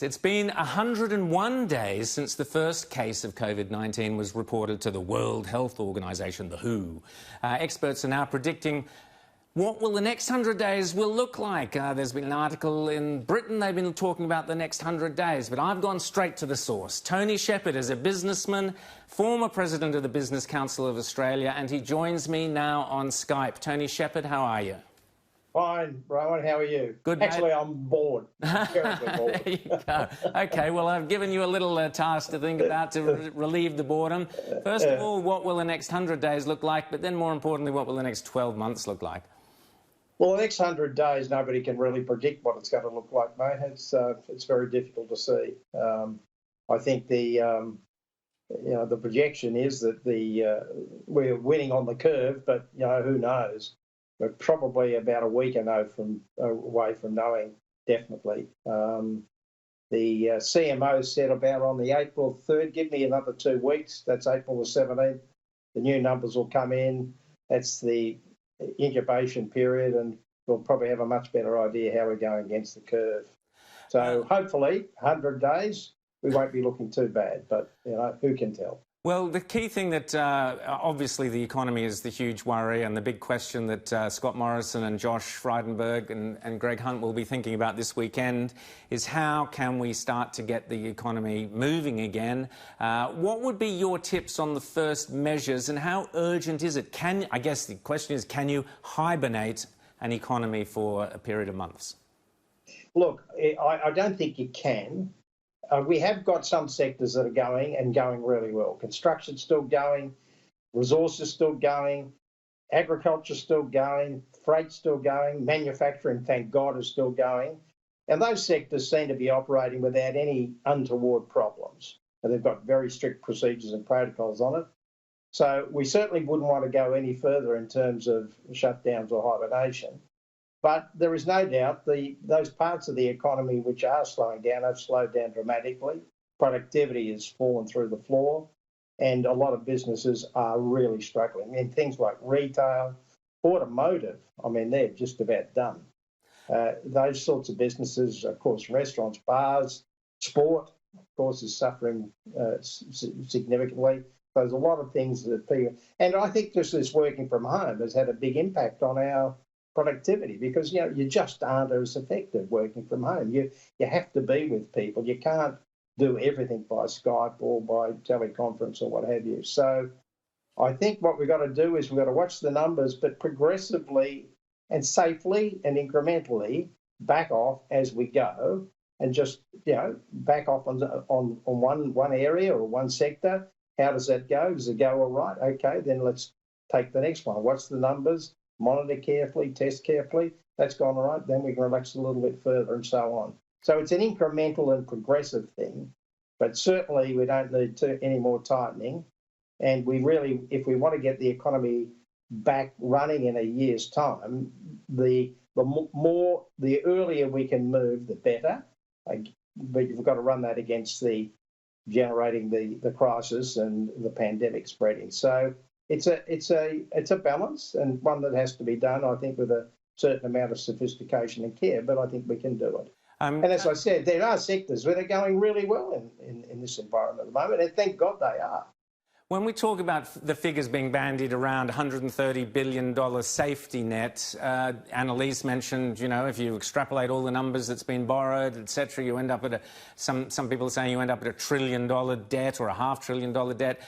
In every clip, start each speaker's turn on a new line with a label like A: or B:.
A: It's been 101 days since the first case of COVID-19 was reported to the World Health Organization, the WHO. Experts are now predicting what will the next 100 days will look like. There's been an article in Britain, they've been talking about the next 100 days, but I've gone straight to the source. Tony Shepher is a businessman, former president of the Business Council of Australia, and he joins me now on Skype. Tony Shepher, how are you?
B: Fine, Rowan, how are you?
A: Good,
B: Actually,
A: mate.
B: I'm bored. Terribly bored.
A: There you go. OK, well, I've given you a little task to think about to relieve the boredom. First of all, what will the next 100 days look like? But then, more importantly, what will the next 12 months look like?
B: Well, the next 100 days, nobody can really predict what it's going to look like, mate. It's very difficult to see. I think the projection is that we're winning on the curve, but who knows? We're probably about a week away from knowing definitely. The CMO said about on the April 3rd, give me another 2 weeks. That's April the 17th. The new numbers will come in. That's the incubation period, and we'll probably have a much better idea how we're going against the curve. So hopefully, 100 days, we won't be looking too bad, but who can tell?
A: Well, the key thing that obviously the economy is the huge worry, and the big question that Scott Morrison and Josh Frydenberg and Greg Hunt will be thinking about this weekend is how can we start to get the economy moving again? What would be your tips on the first measures, and how urgent is it? I guess the question is, can you hibernate an economy for a period of months?
B: Look, I don't think you can. We have got some sectors that are going really well. Construction's still going, resources still going, agriculture's still going, freight's still going, manufacturing, thank God, is still going. And those sectors seem to be operating without any untoward problems. And they've got very strict procedures and protocols on it. So we certainly wouldn't want to go any further in terms of shutdowns or hibernation. But there is no doubt those parts of the economy which are slowing down have slowed down dramatically. Productivity has fallen through the floor, and a lot of businesses are really struggling. And things like retail, automotive, they're just about done. Those sorts of businesses, of course, restaurants, bars, sport, of course, is suffering significantly. There's a lot of things that people... And I think just this working from home has had a big impact on our productivity, because you just aren't as effective working from home. You have to be with people. You can't do everything by Skype or by teleconference or what have you. So I think what we've got to do is we've got to watch the numbers, but progressively and safely and incrementally back off as we go, and just back off on one area or one sector. How does that go? Does it go all right? Okay, then let's take the next one. Watch the numbers, monitor carefully, test carefully. That's gone all right. Then we can relax a little bit further and so on. So it's an incremental and progressive thing, but certainly we don't need any more tightening. And we really, if we want to get the economy back running in a year's time, the earlier we can move, the better. But you've got to run that against generating the crisis and the pandemic spreading. So it's a balance, and one that has to be done, I think, with a certain amount of sophistication and care, but I think we can do it. And as I said, there are sectors where they're going really well in this environment at the moment, and thank God they are.
A: When we talk about the figures being bandied around, $130 billion safety net, Annalise mentioned, if you extrapolate all the numbers that's been borrowed, etc., you end up at some people are saying you end up at $1 trillion debt or a $500 billion debt.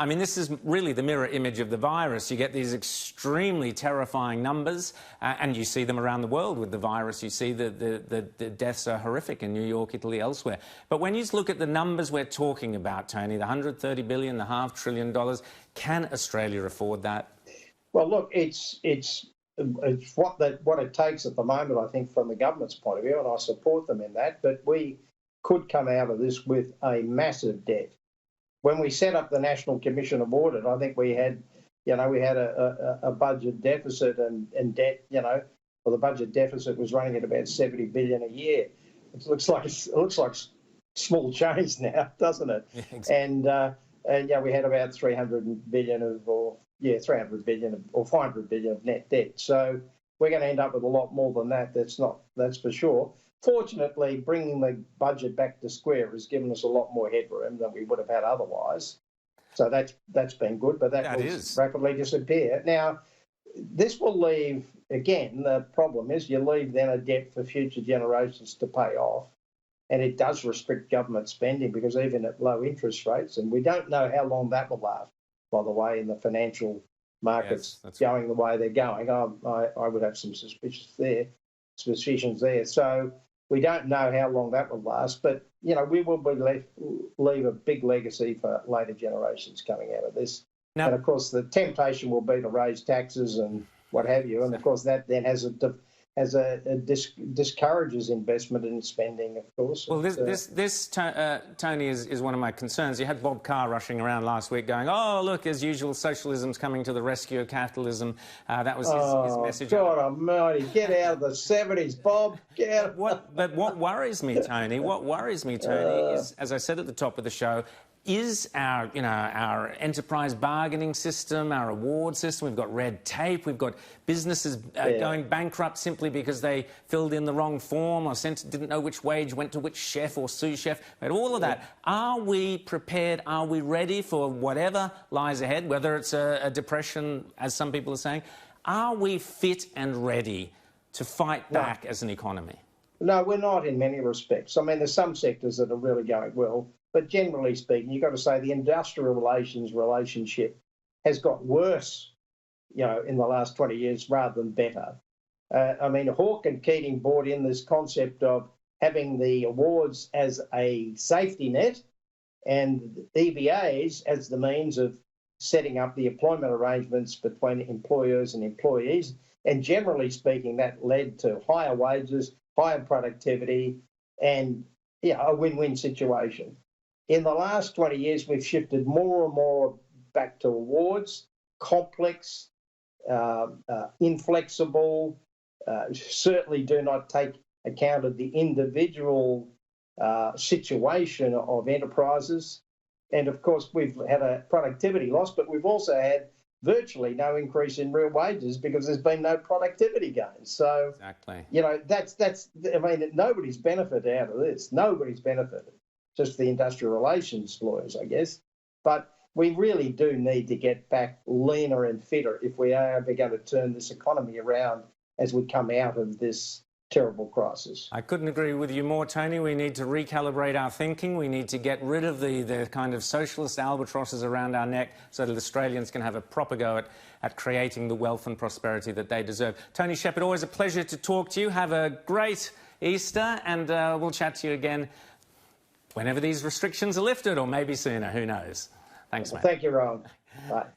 A: This is really the mirror image of the virus. You get these extremely terrifying numbers, and you see them around the world with the virus. You see the deaths are horrific in New York, Italy, elsewhere. But when you look at the numbers we're talking about, Tony, the $130 billion, the $500 billion, can Australia afford that?
B: Well, look, it's what it takes at the moment, I think, from the government's point of view, and I support them in that. But we could come out of this with a massive debt. When we set up the National Commission of Audit, I think we had a budget deficit and debt. The budget deficit was running at about $70 billion a year. It looks like small change now, doesn't it? Yeah, exactly. And we had about 300 billion or 500 billion of net debt. So we're going to end up with a lot more than that. That's for sure. Fortunately, bringing the budget back to square has given us a lot more headroom than we would have had otherwise. So that's been good, but that will rapidly disappear. Now, this will leave, again, the problem is you leave then a debt for future generations to pay off. And it does restrict government spending because even at low interest rates, and we don't know how long that will last, by the way, in the financial markets going the way they're going. I would have some suspicions there. So we don't know how long that will last, but, we will leave a big legacy for later generations coming out of this. Now, and, of course, the temptation will be to raise taxes and what have you. And, of course, that then discourages investment in spending, of course.
A: Well, Tony, is one of my concerns. You had Bob Carr rushing around last week going, oh, look, as usual, socialism's coming to the rescue of capitalism. That was his message.
B: God almighty, get out of the 70s, Bob, get out.
A: But what worries me, Tony, is, as I said at the top of the show, is our enterprise bargaining system, our award system. We've got red tape. We've got businesses going bankrupt simply because they filled in the wrong form or didn't know which wage went to which chef or sous chef. But all of that. Are we prepared? Are we ready for whatever lies ahead, whether it's a depression, as some people are saying? Are we fit and ready to fight back as an economy?
B: No, we're not in many respects. I mean, there's some sectors that are really going well. But generally speaking, you've got to say the industrial relationship has got worse, in the last 20 years rather than better. I mean, Hawke and Keating brought in this concept of having the awards as a safety net and EBAs as the means of setting up the employment arrangements between employers and employees. And generally speaking, that led to higher wages, higher productivity, and a win-win situation. In the last 20 years, we've shifted more and more back to awards, complex, inflexible, certainly do not take account of the individual situation of enterprises. And, of course, we've had a productivity loss, but we've also had virtually no increase in real wages because there's been no productivity gains. So, nobody's benefited out of this. Nobody's benefited. Just the industrial relations lawyers, I guess. But we really do need to get back leaner and fitter if we are ever going to turn this economy around as we come out of this terrible crisis.
A: I couldn't agree with you more, Tony. We need to recalibrate our thinking. We need to get rid of the kind of socialist albatrosses around our neck so that Australians can have a proper go at creating the wealth and prosperity that they deserve. Tony Shepher, always a pleasure to talk to you. Have a great Easter, and we'll chat to you again whenever these restrictions are lifted, or maybe sooner, who knows. Thanks, mate.
B: Thank you, Rowan. Bye.